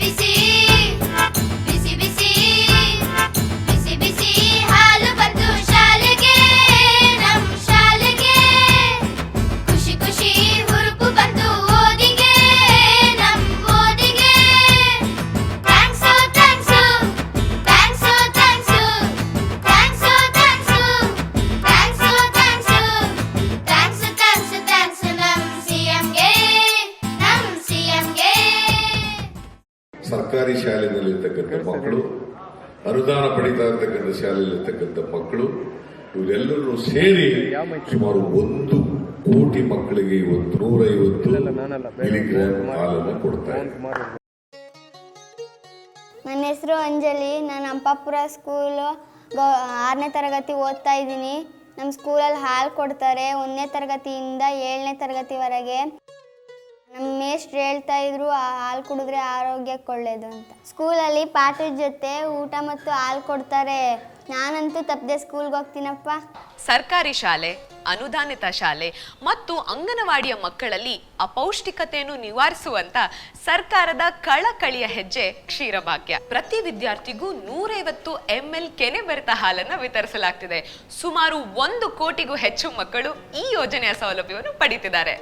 ಬಿಸಿ ಬಿಸಿ ಬಿಸಿ ಬಿಸಿ ಬಿಸಿ ಹಾಲು ಬಂತು ಶಾಲೆಗೆ ನಮ್ ಶಾಲೆಗೆ ಖುಷಿ ಖುಷಿ ಹುರುಪು ಬಂತು ಓದಿಗೆ ನಮ್ ಓದಿಗೆ thanks thanks thanks thanks thanks thanks thanks thanks thanks thanks thanks ನಮ್ ಸಿಎಂಗೆ ಸರ್ಕಾರಿ ಶಾಲೆಯಲ್ಲಿರ್ತಕ್ಕಂಥ ಮಕ್ಕಳು, ಅನುದಾನ ಪಡಿತಾ ಇರ್ತಕ್ಕಂಥ ಶಾಲೆಯಲ್ಲಿರ್ತಕ್ಕಂಥ ಮಕ್ಕಳು, ಇವರೆಲ್ಲರೂ ಸೇರಿ ಸುಮಾರು 1 ಕೋಟಿ ಮಕ್ಕಳಿಗೆ ಇವತ್ತು 150 ಮಿಲಿಗ್ರಾಮ್ ಹಾಲನ್ನು ಕೊಡ್ತಾ ಇದ್ದಾರೆ. ನನ್ನ ಹೆಸರು ಅಂಜಲಿ. ನಾನು ಅಂಪಾಪುರ ಸ್ಕೂಲು 6ನೇ ತರಗತಿ ಓದ್ತಾ ಇದ್ದೀನಿ. ನಮ್ಮ ಸ್ಕೂಲಲ್ಲಿ ಹಾಲು ಕೊಡ್ತಾರೆ 1ನೇ ತರಗತಿಯಿಂದ 7ನೇ ತರಗತಿವರೆಗೆ. ನಮ್ಮ ಮೇಷ್ಟ್ರು ಹೇಳ್ತಾ ಇದ್ರು ಹಾಲು ಕುಡಿದ್ರೆ ಆರೋಗ್ಯಕ್ಕೆ ಒಳ್ಳೇದು ಅಂತ. ಸ್ಕೂಲಲ್ಲಿ ಪಾಠದ ಜೊತೆ ಊಟ ಮತ್ತು ಹಾಲು ಕೊಡ್ತಾರೆ. ನಾನಂತೂ ತಪ್ಪದೆ ಸ್ಕೂಲ್ಗೆ ಹೋಗ್ತೀನಪ್ಪ. ಸರ್ಕಾರಿ ಶಾಲೆ, ಅನುದಾನಿತ ಶಾಲೆ ಮತ್ತು ಅಂಗನವಾಡಿಯ ಮಕ್ಕಳಲ್ಲಿ ಅಪೌಷ್ಟಿಕತೆಯನ್ನು ನಿವಾರಿಸುವಂತ ಸರ್ಕಾರದ ಕಳಕಳಿಯ ಹೆಜ್ಜೆ ಕ್ಷೀರಭಾಗ್ಯ. ಪ್ರತಿ ವಿದ್ಯಾರ್ಥಿಗೂ 150 ml ಕೆನೆ ಬೆರೆತ ಹಾಲನ್ನು ವಿತರಿಸಲಾಗ್ತಿದೆ. ಸುಮಾರು 1 ಕೋಟಿಗೂ ಹೆಚ್ಚು ಮಕ್ಕಳು ಈ ಯೋಜನೆಯ ಸೌಲಭ್ಯವನ್ನು ಪಡೆಯುತ್ತಿದ್ದಾರೆ.